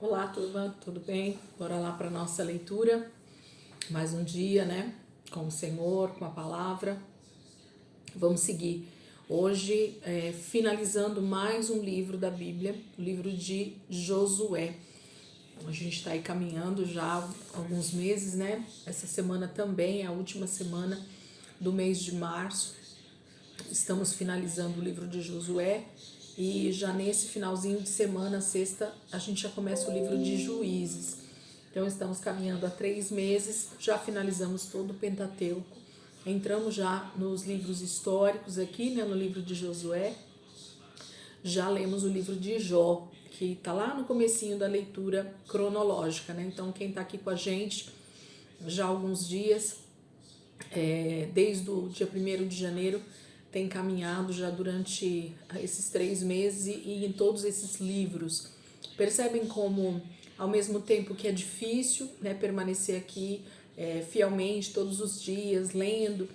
Olá, turma, tudo bem? Bora lá para nossa leitura. Mais um dia, né? Com o Senhor, com a palavra. Vamos seguir hoje, finalizando mais um livro da Bíblia, o livro de Josué. A gente está aí caminhando já há alguns meses, né? Essa semana também é a última semana do mês de março. Estamos finalizando o livro de Josué e já nesse finalzinho de semana, sexta, a gente já começa o livro de Juízes. Então estamos caminhando há 3 meses, já finalizamos todo o Pentateuco, entramos já nos livros históricos aqui, né, no livro de Josué, já lemos o livro de Jó, que está lá no comecinho da leitura cronológica, né? Então quem está aqui com a gente já há alguns dias, desde o dia 1º de janeiro, tem caminhado já durante esses 3 meses e em todos esses livros. Percebem como, ao mesmo tempo que é difícil, né, permanecer aqui fielmente todos os dias, lendo,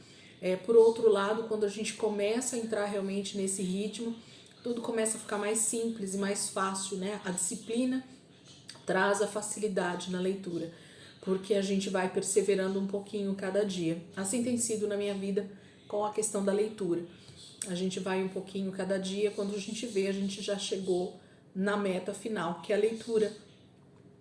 por outro lado, quando a gente começa a entrar realmente nesse ritmo, tudo começa a ficar mais simples e mais fácil, né? A disciplina traz a facilidade na leitura, porque a gente vai perseverando um pouquinho cada dia. Assim tem sido na minha vida com a questão da leitura. A gente vai um pouquinho cada dia, quando a gente vê, a gente já chegou na meta final, que é a leitura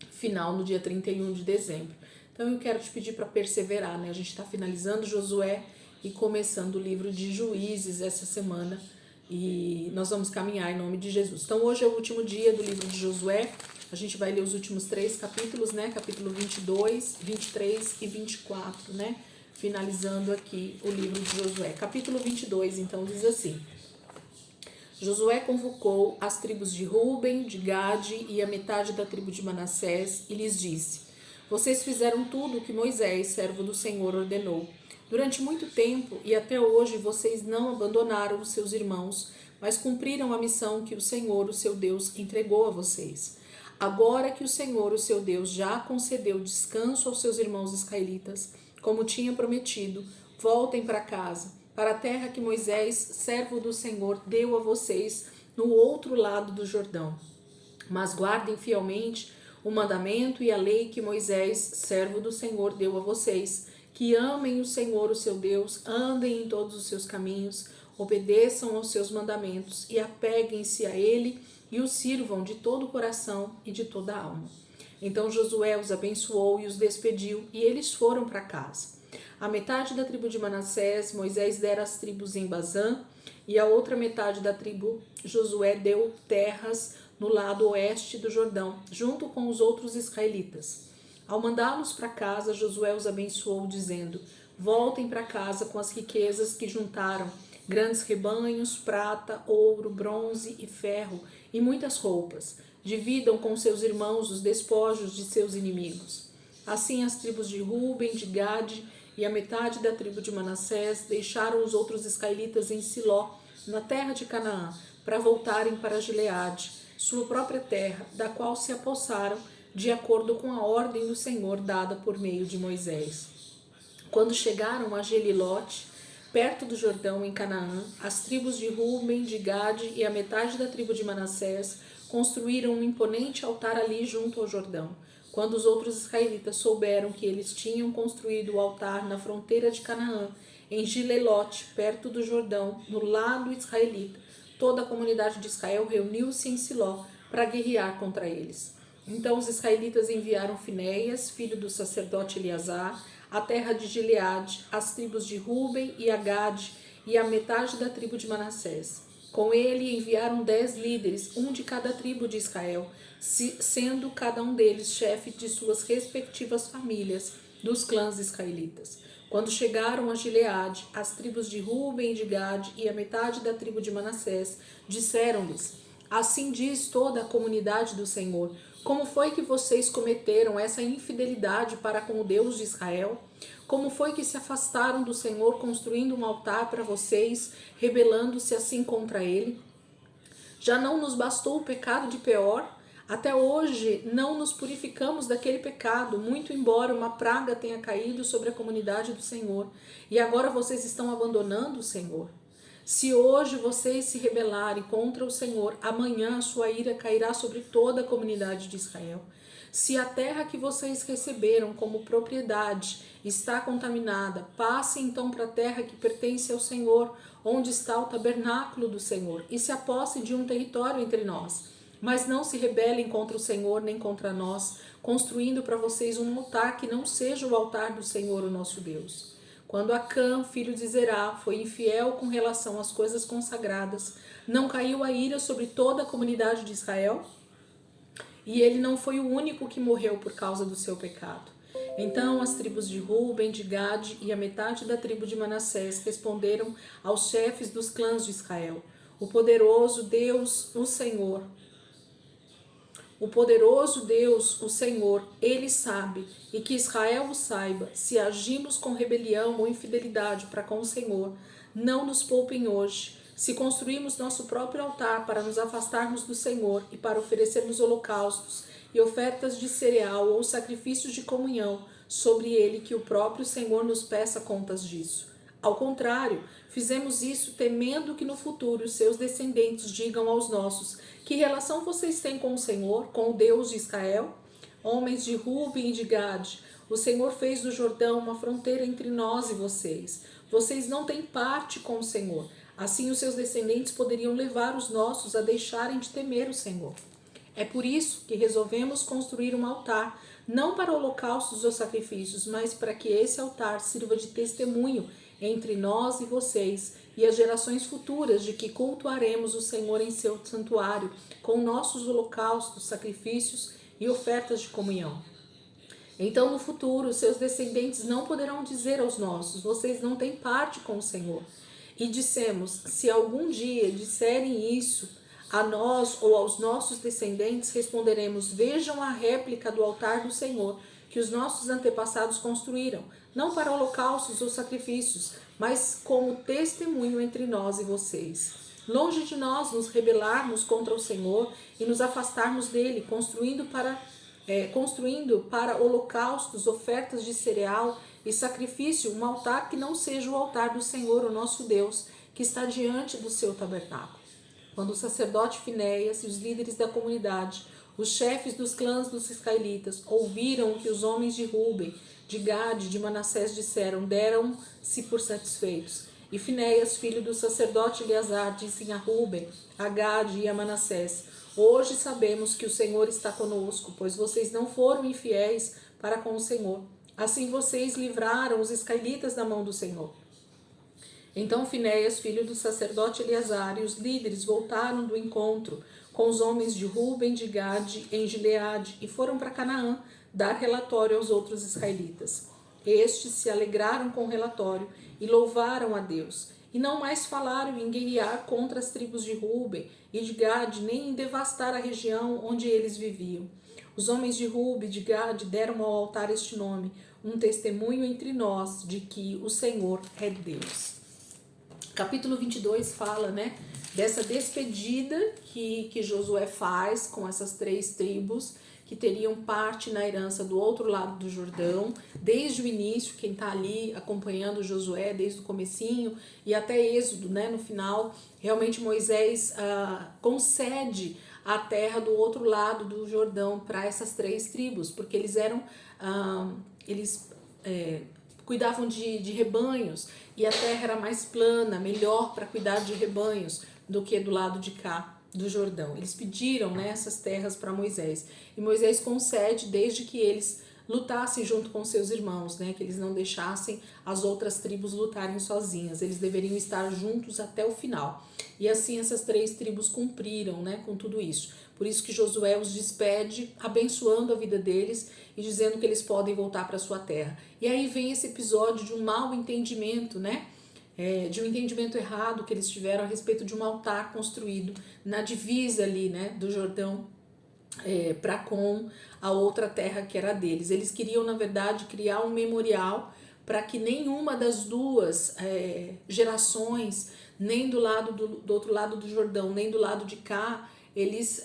final no dia 31 de dezembro. Então eu quero te pedir para perseverar, né? A gente está finalizando Josué e começando o livro de Juízes essa semana e nós vamos caminhar em nome de Jesus. Então hoje é o último dia do livro de Josué. A gente vai ler os últimos 3 capítulos, né? Capítulo 22, 23 e 24, né? Finalizando aqui o livro de Josué. Capítulo 22, então, diz assim: Josué convocou as tribos de Ruben, de Gade e a metade da tribo de Manassés e lhes disse: Vocês fizeram tudo o que Moisés, servo do Senhor, ordenou. Durante muito tempo e até hoje vocês não abandonaram os seus irmãos, mas cumpriram a missão que o Senhor, o seu Deus, entregou a vocês. Agora que o Senhor, o seu Deus, já concedeu descanso aos seus irmãos israelitas, como tinha prometido, voltem para casa, para a terra que Moisés, servo do Senhor, deu a vocês no outro lado do Jordão. Mas guardem fielmente o mandamento e a lei que Moisés, servo do Senhor, deu a vocês, que amem o Senhor, o seu Deus, andem em todos os seus caminhos, obedeçam aos seus mandamentos e apeguem-se a ele e o sirvam de todo o coração e de toda a alma. Então Josué os abençoou e os despediu, e eles foram para casa. A metade da tribo de Manassés, Moisés dera as tribos em Bazã, e a outra metade da tribo, Josué deu terras no lado oeste do Jordão, junto com os outros israelitas. Ao mandá-los para casa, Josué os abençoou, dizendo: Voltem para casa com as riquezas que juntaram, grandes rebanhos, prata, ouro, bronze e ferro, e muitas roupas. Dividam com seus irmãos os despojos de seus inimigos. Assim as tribos de Ruben, de Gade e a metade da tribo de Manassés deixaram os outros israelitas em Siló, na terra de Canaã, para voltarem para Gileade, sua própria terra, da qual se apossaram de acordo com a ordem do Senhor dada por meio de Moisés. Quando chegaram a Gelilote, perto do Jordão em Canaã, as tribos de Ruben, de Gade e a metade da tribo de Manassés construíram um imponente altar ali junto ao Jordão. Quando os outros israelitas souberam que eles tinham construído o altar na fronteira de Canaã, em Gilelote, perto do Jordão, no lado israelita, toda a comunidade de Israel reuniu-se em Siló para guerrear contra eles. Então os israelitas enviaram Finéias, filho do sacerdote Eleazar, à terra de Gileade, as tribos de Ruben e a Gade e a metade da tribo de Manassés. Com ele enviaram 10 líderes, um de cada tribo de Israel, sendo cada um deles chefe de suas respectivas famílias dos clãs israelitas. Quando chegaram a Gileade, as tribos de Ruben, de Gade e a metade da tribo de Manassés disseram-lhes: Assim diz toda a comunidade do Senhor: Como foi que vocês cometeram essa infidelidade para com o Deus de Israel? Como foi que se afastaram do Senhor, construindo um altar para vocês, rebelando-se assim contra ele? Já não nos bastou o pecado de Peor? Até hoje não nos purificamos daquele pecado, muito embora uma praga tenha caído sobre a comunidade do Senhor. E agora vocês estão abandonando o Senhor. Se hoje vocês se rebelarem contra o Senhor, amanhã a sua ira cairá sobre toda a comunidade de Israel. Se a terra que vocês receberam como propriedade está contaminada, passe então para a terra que pertence ao Senhor, onde está o tabernáculo do Senhor, e se aposse de um território entre nós. Mas não se rebelem contra o Senhor nem contra nós, construindo para vocês um altar que não seja o altar do Senhor, o nosso Deus. Quando Acã, filho de Zerá, foi infiel com relação às coisas consagradas, não caiu a ira sobre toda a comunidade de Israel? E ele não foi o único que morreu por causa do seu pecado. Então as tribos de Ruben, de Gade e a metade da tribo de Manassés responderam aos chefes dos clãs de Israel: O poderoso Deus, o Senhor, Ele sabe, e que Israel o saiba, se agimos com rebelião ou infidelidade para com o Senhor, não nos poupem hoje. Se construímos nosso próprio altar para nos afastarmos do Senhor e para oferecermos holocaustos e ofertas de cereal ou sacrifícios de comunhão sobre ele, que o próprio Senhor nos peça contas disso. Ao contrário, fizemos isso temendo que no futuro seus descendentes digam aos nossos: que relação vocês têm com o Senhor, com o Deus de Israel? Homens de Ruben e de Gade, o Senhor fez do Jordão uma fronteira entre nós e vocês. Vocês não têm parte com o Senhor. Assim os seus descendentes poderiam levar os nossos a deixarem de temer o Senhor. É por isso que resolvemos construir um altar, não para holocaustos ou sacrifícios, mas para que esse altar sirva de testemunho entre nós e vocês e as gerações futuras de que cultuaremos o Senhor em seu santuário com nossos holocaustos, sacrifícios e ofertas de comunhão. Então no futuro seus descendentes não poderão dizer aos nossos: vocês não têm parte com o Senhor. E dissemos: se algum dia disserem isso a nós ou aos nossos descendentes, responderemos: vejam a réplica do altar do Senhor que os nossos antepassados construíram, não para holocaustos ou sacrifícios, mas como testemunho entre nós e vocês. Longe de nós nos rebelarmos contra o Senhor e nos afastarmos dele, construindo para holocaustos, ofertas de cereal e sacrifício, um altar que não seja o altar do Senhor, o nosso Deus, que está diante do seu tabernáculo. Quando o sacerdote Finéias e os líderes da comunidade, os chefes dos clãs dos israelitas, ouviram o que os homens de Ruben, de Gade e de Manassés disseram, deram-se por satisfeitos. E Finéias, filho do sacerdote Eleazar, disse a Ruben, a Gade e a Manassés: hoje sabemos que o Senhor está conosco, pois vocês não foram infiéis para com o Senhor. Assim vocês livraram os israelitas da mão do Senhor. Então Finéias, filho do sacerdote Eleazar, e os líderes voltaram do encontro com os homens de Ruben, de Gade, em Gileade, e foram para Canaã dar relatório aos outros israelitas. Estes se alegraram com o relatório e louvaram a Deus. E não mais falaram em guerrear contra as tribos de Ruben e de Gade, nem em devastar a região onde eles viviam. Os homens de Ruben e de Gade deram ao altar este nome, um testemunho entre nós de que o Senhor é Deus. Capítulo 22 fala, dessa despedida que Josué faz com essas 3 tribos que teriam parte na herança do outro lado do Jordão, desde o início, quem está ali acompanhando Josué desde o comecinho e até Êxodo, no final, realmente Moisés concede a terra do outro lado do Jordão para essas 3 tribos, porque eles eram, cuidavam de rebanhos e a terra era mais plana, melhor para cuidar de rebanhos do que do lado de cá do Jordão. Eles pediram essas terras para Moisés e Moisés concede desde que eles lutassem junto com seus irmãos, que eles não deixassem as outras tribos lutarem sozinhas, eles deveriam estar juntos até o final. E assim essas 3 tribos cumpriram com tudo isso. Por isso que Josué os despede, abençoando a vida deles e dizendo que eles podem voltar para sua terra. E aí vem esse episódio de um mau entendimento, de um entendimento errado que eles tiveram a respeito de um altar construído na divisa ali, do Jordão para com a outra terra que era deles. Eles queriam, na verdade, criar um memorial para que nenhuma das duas gerações, nem do outro lado do Jordão, nem do lado de cá, eles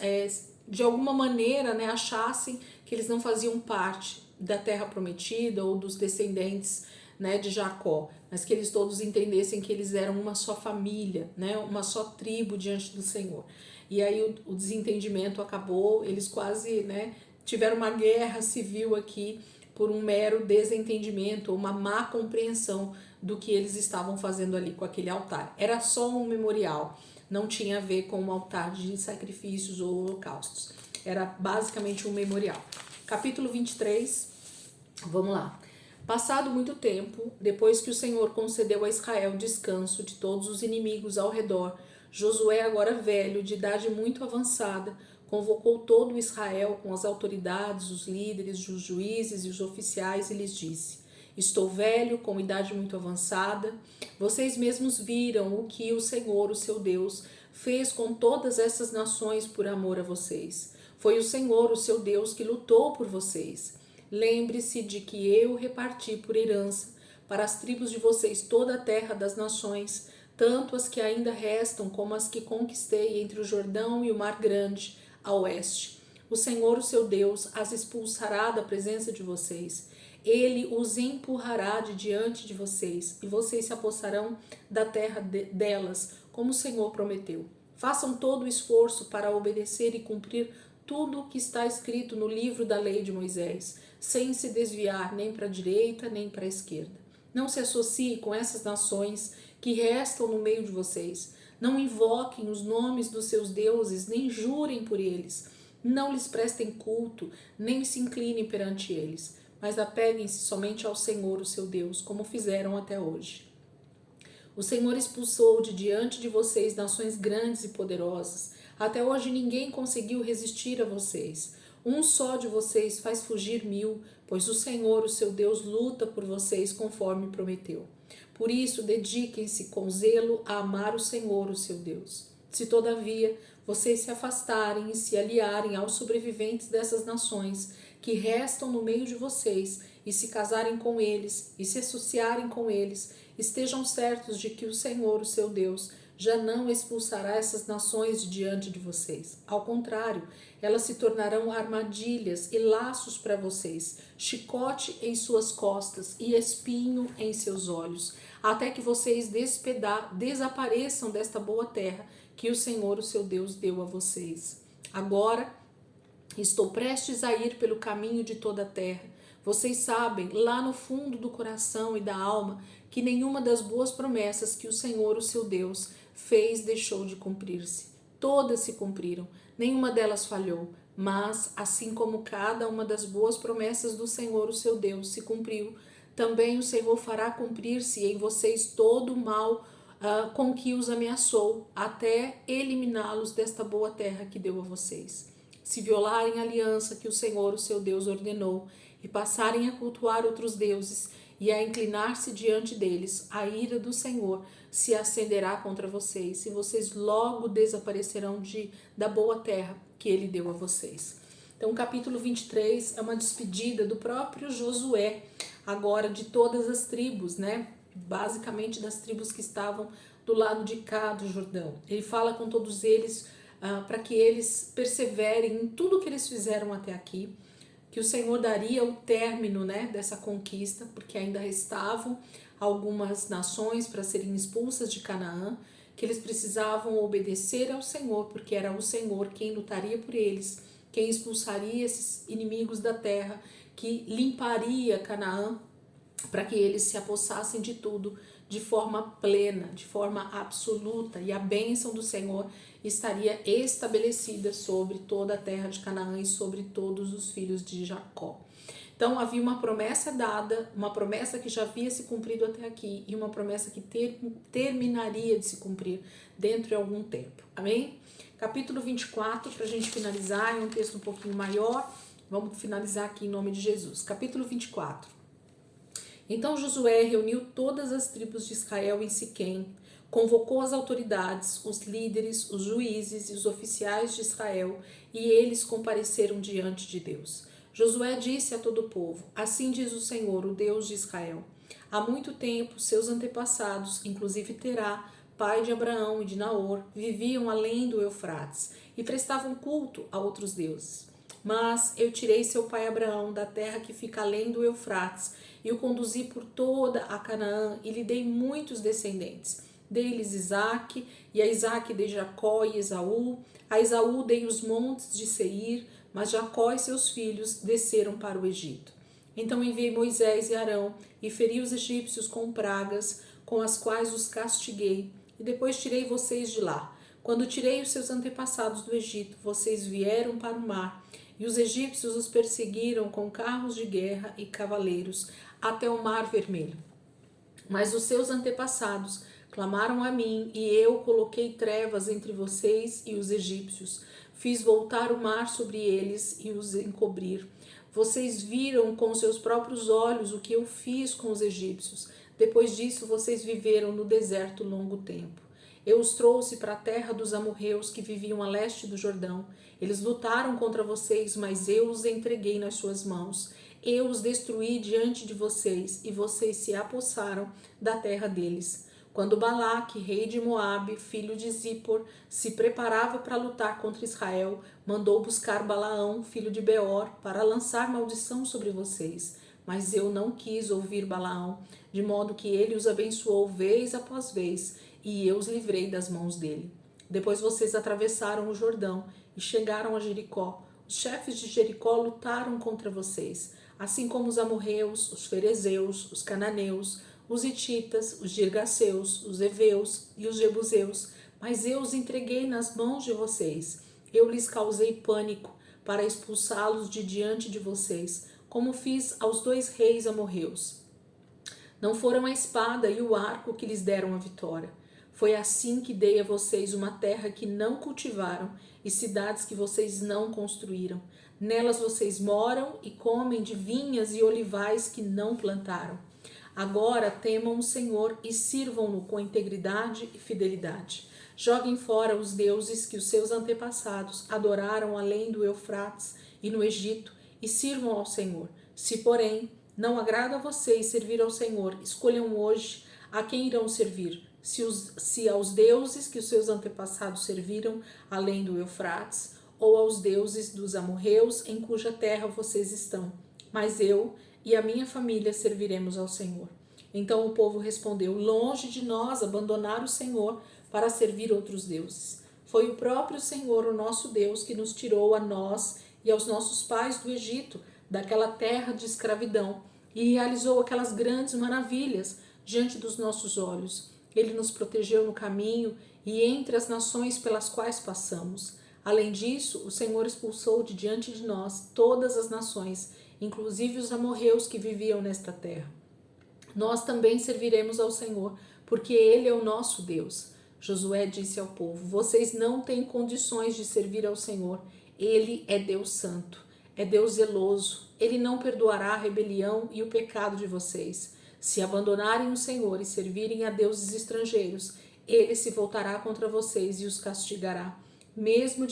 de alguma maneira achassem que eles não faziam parte da terra prometida ou dos descendentes né, de Jacó, mas que eles todos entendessem que eles eram uma só família, né, uma só tribo diante do Senhor. E aí o desentendimento acabou, eles quase, né, tiveram uma guerra civil aqui por um mero desentendimento, uma má compreensão do que eles estavam fazendo ali com aquele altar. Era só um memorial, não tinha a ver com um altar de sacrifícios ou holocaustos. Era basicamente um memorial. Capítulo 23, vamos lá. Passado muito tempo, depois que o Senhor concedeu a Israel descanso de todos os inimigos ao redor, Josué, agora velho, de idade muito avançada, convocou todo o Israel com as autoridades, os líderes, os juízes e os oficiais e lhes disse: estou velho, com idade muito avançada. Vocês mesmos viram o que o Senhor, o seu Deus, fez com todas essas nações por amor a vocês. Foi o Senhor, o seu Deus, que lutou por vocês. Lembre-se de que eu reparti por herança para as tribos de vocês toda a terra das nações, tanto as que ainda restam como as que conquistei entre o Jordão e o Mar Grande, a oeste. O Senhor, o seu Deus, as expulsará da presença de vocês. Ele os empurrará de diante de vocês, e vocês se apossarão da terra delas, como o Senhor prometeu. Façam todo o esforço para obedecer e cumprir tudo o que está escrito no livro da lei de Moisés, sem se desviar nem para a direita nem para a esquerda. Não se associe com essas nações que restam no meio de vocês. Não invoquem os nomes dos seus deuses, nem jurem por eles. Não lhes prestem culto, nem se inclinem perante eles, mas apeguem-se somente ao Senhor, o seu Deus, como fizeram até hoje. O Senhor expulsou de diante de vocês nações grandes e poderosas. Até hoje ninguém conseguiu resistir a vocês. Um só de vocês faz fugir 1000, pois o Senhor, o seu Deus, luta por vocês conforme prometeu. Por isso, dediquem-se com zelo a amar o Senhor, o seu Deus. Se, todavia, vocês se afastarem e se aliarem aos sobreviventes dessas nações que restam no meio de vocês e se casarem com eles e se associarem com eles, estejam certos de que o Senhor, o seu Deus, já não expulsará essas nações de diante de vocês. Ao contrário, elas se tornarão armadilhas e laços para vocês, chicote em suas costas e espinho em seus olhos, até que vocês desapareçam desta boa terra que o Senhor, o seu Deus, deu a vocês. Agora, estou prestes a ir pelo caminho de toda a terra. Vocês sabem, lá no fundo do coração e da alma, que nenhuma das boas promessas que o Senhor, o seu Deus, fez deixou de cumprir-se. Todas se cumpriram, nenhuma delas falhou, mas, assim como cada uma das boas promessas do Senhor, o seu Deus, se cumpriu, também o Senhor fará cumprir-se em vocês todo o mal com que os ameaçou, até eliminá-los desta boa terra que deu a vocês. Se violarem a aliança que o Senhor, o seu Deus, ordenou, e passarem a cultuar outros deuses e a inclinar-se diante deles, a ira do Senhor se acenderá contra vocês, e vocês logo desaparecerão da boa terra que ele deu a vocês. Então, o capítulo 23 é uma despedida do próprio Josué, agora de todas as tribos, né? Basicamente das tribos que estavam do lado de cá do Jordão. Ele fala com todos eles para que eles perseverem em tudo que eles fizeram até aqui, que o Senhor daria o término, né, dessa conquista, porque ainda restavam algumas nações para serem expulsas de Canaã, que eles precisavam obedecer ao Senhor, porque era o Senhor quem lutaria por eles, quem expulsaria esses inimigos da terra, que limparia Canaã para que eles se apossassem de tudo de forma plena, de forma absoluta, e a bênção do Senhor estaria estabelecida sobre toda a terra de Canaã e sobre todos os filhos de Jacó. Então havia uma promessa dada, uma promessa que já havia se cumprido até aqui e uma promessa que terminaria de se cumprir dentro de algum tempo. Amém? Capítulo 24, para a gente finalizar, é um texto um pouquinho maior, vamos finalizar aqui em nome de Jesus. Capítulo 24. Então Josué reuniu todas as tribos de Israel em Siquém, convocou as autoridades, os líderes, os juízes e os oficiais de Israel, e eles compareceram diante de Deus. Josué disse a todo o povo: assim diz o Senhor, o Deus de Israel: há muito tempo seus antepassados, inclusive Terá, pai de Abraão e de Naor, viviam além do Eufrates e prestavam culto a outros deuses. Mas eu tirei seu pai Abraão da terra que fica além do Eufrates e o conduzi por toda a Canaã e lhe dei muitos descendentes. Dei-lhes Isaque, e a Isaque dei Jacó e Esaú. A Esaú dei os montes de Seir, mas Jacó e seus filhos desceram para o Egito. Então enviei Moisés e Arão e feri os egípcios com pragas, com as quais os castiguei, e depois tirei vocês de lá. Quando tirei os seus antepassados do Egito, vocês vieram para o mar, e os egípcios os perseguiram com carros de guerra e cavaleiros até o mar vermelho. Mas os seus antepassados clamaram a mim, e eu coloquei trevas entre vocês e os egípcios. Fiz voltar o mar sobre eles e os encobrir. Vocês viram com seus próprios olhos o que eu fiz com os egípcios. Depois disso, vocês viveram no deserto longo tempo. Eu os trouxe para a terra dos amorreus que viviam a leste do Jordão. Eles lutaram contra vocês, mas eu os entreguei nas suas mãos. Eu os destruí diante de vocês, e vocês se apossaram da terra deles. Quando Balaque, rei de Moabe, filho de Zippor, se preparava para lutar contra Israel, mandou buscar Balaão, filho de Beor, para lançar maldição sobre vocês. Mas eu não quis ouvir Balaão, de modo que ele os abençoou vez após vez, e eu os livrei das mãos dele. Depois vocês atravessaram o Jordão e chegaram a Jericó. Os chefes de Jericó lutaram contra vocês, assim como os amorreus, os ferezeus, os cananeus, os hititas, os girgaceus, os heveus e os jebuseus, mas eu os entreguei nas mãos de vocês. Eu lhes causei pânico para expulsá-los de diante de vocês, como fiz aos 2 reis amorreus. Não foram a espada e o arco que lhes deram a vitória. Foi assim que dei a vocês uma terra que não cultivaram e cidades que vocês não construíram. Nelas vocês moram e comem de vinhas e olivais que não plantaram. Agora temam o Senhor e sirvam-no com integridade e fidelidade. Joguem fora os deuses que os seus antepassados adoraram além do Eufrates e no Egito e sirvam ao Senhor. Se, porém, não agrada a vocês servir ao Senhor, escolham hoje a quem irão servir. Se aos deuses que os seus antepassados serviram além do Eufrates, ou aos deuses dos amorreus em cuja terra vocês estão. Mas eu e a minha família serviremos ao Senhor. Então o povo respondeu: longe de nós abandonar o Senhor para servir outros deuses. Foi o próprio Senhor, o nosso Deus, que nos tirou a nós e aos nossos pais do Egito, daquela terra de escravidão, e realizou aquelas grandes maravilhas diante dos nossos olhos. Ele nos protegeu no caminho e entre as nações pelas quais passamos. Além disso, o Senhor expulsou de diante de nós todas as nações, inclusive os amorreus que viviam nesta terra. Nós também serviremos ao Senhor, porque Ele é o nosso Deus. Josué disse ao povo: vocês não têm condições de servir ao Senhor. Ele é Deus santo, é Deus zeloso. Ele não perdoará a rebelião e o pecado de vocês. Se abandonarem o Senhor e servirem a deuses estrangeiros, Ele se voltará contra vocês e os castigará. Mesmo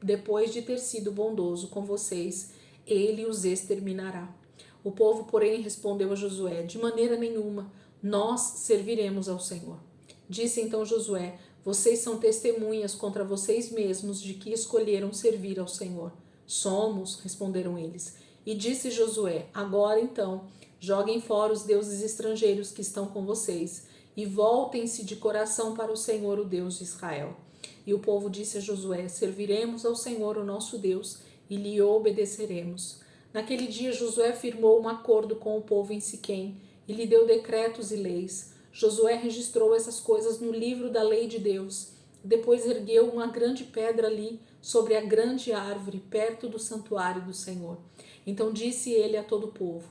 depois de ter sido bondoso com vocês, Ele os exterminará. O povo, porém, respondeu a Josué: de maneira nenhuma, nós serviremos ao Senhor. Disse então Josué: vocês são testemunhas contra vocês mesmos de que escolheram servir ao Senhor. Somos, responderam eles. E disse Josué: agora então, joguem fora os deuses estrangeiros que estão com vocês e voltem-se de coração para o Senhor, o Deus de Israel. E o povo disse a Josué: serviremos ao Senhor, o nosso Deus, e lhe obedeceremos. Naquele dia Josué firmou um acordo com o povo em Siquém e lhe deu decretos e leis. Josué registrou essas coisas no livro da lei de Deus. Depois ergueu uma grande pedra ali, sobre a grande árvore, perto do santuário do Senhor. Então disse ele a todo o povo: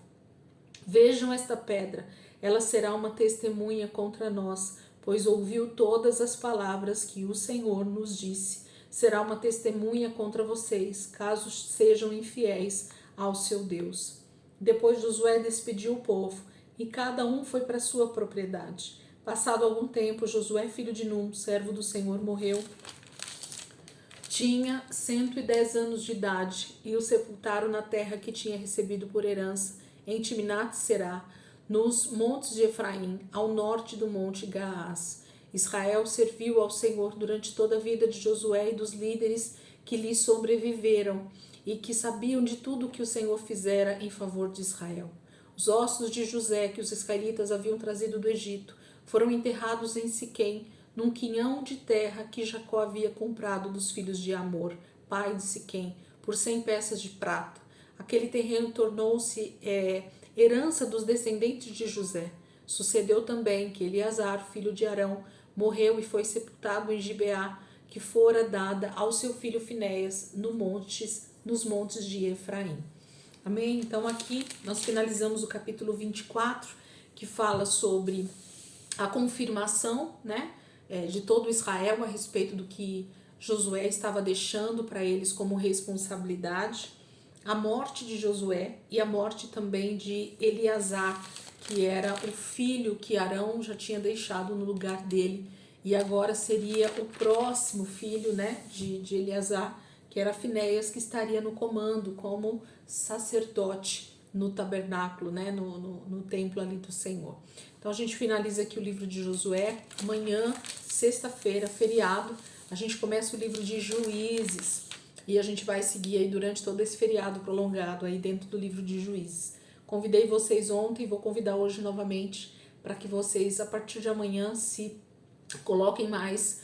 vejam esta pedra, ela será uma testemunha contra nós, pois ouviu todas as palavras que o Senhor nos disse. Será uma testemunha contra vocês, caso sejam infiéis ao seu Deus. Depois Josué despediu o povo, e cada um foi para sua propriedade. Passado algum tempo, Josué, filho de Num, servo do Senhor, morreu. Tinha 110 anos de idade, e o sepultaram na terra que tinha recebido por herança, em Timnat-Será, nos montes de Efraim, ao norte do monte Gaás. Israel serviu ao Senhor durante toda a vida de Josué e dos líderes que lhe sobreviveram, e que sabiam de tudo que o Senhor fizera em favor de Israel. Os ossos de José que os israelitas haviam trazido do Egito foram enterrados em Siquém, num quinhão de terra que Jacó havia comprado dos filhos de Amor, pai de Siquém, por 100 peças de prata. Aquele terreno tornou-se herança dos descendentes de José. Sucedeu também que Eleazar, filho de Arão, morreu e foi sepultado em Gibeá, que fora dada ao seu filho Finéias nos montes de Efraim. Amém? Então aqui nós finalizamos o capítulo 24, que fala sobre a confirmação, né, de todo Israel a respeito do que Josué estava deixando para eles como responsabilidade, a morte de Josué e a morte também de Eleazar, que era o filho que Arão já tinha deixado no lugar dele, e agora seria o próximo filho, né, de Eleazar, que era Finéias, que estaria no comando como sacerdote no tabernáculo, né, no templo ali do Senhor. Então a gente finaliza aqui o livro de Josué. Amanhã, sexta-feira, feriado, a gente começa o livro de Juízes e a gente vai seguir aí durante todo esse feriado prolongado aí dentro do livro de Juízes. Convidei vocês ontem e vou convidar hoje novamente para que vocês, a partir de amanhã, se coloquem mais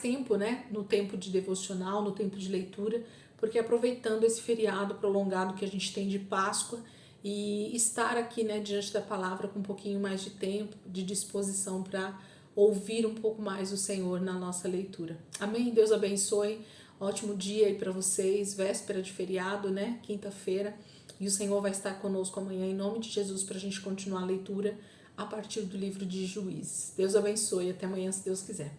tempo, né, no tempo de devocional, no tempo de leitura, porque aproveitando esse feriado prolongado que a gente tem de Páscoa e estar aqui, né, diante da palavra com um pouquinho mais de tempo, de disposição para ouvir um pouco mais o Senhor na nossa leitura. Amém? Deus abençoe. Ótimo dia aí para vocês, véspera de feriado, né, quinta-feira, e o Senhor vai estar conosco amanhã em nome de Jesus para a gente continuar a leitura a partir do livro de Juízes. Deus abençoe. Até amanhã, se Deus quiser.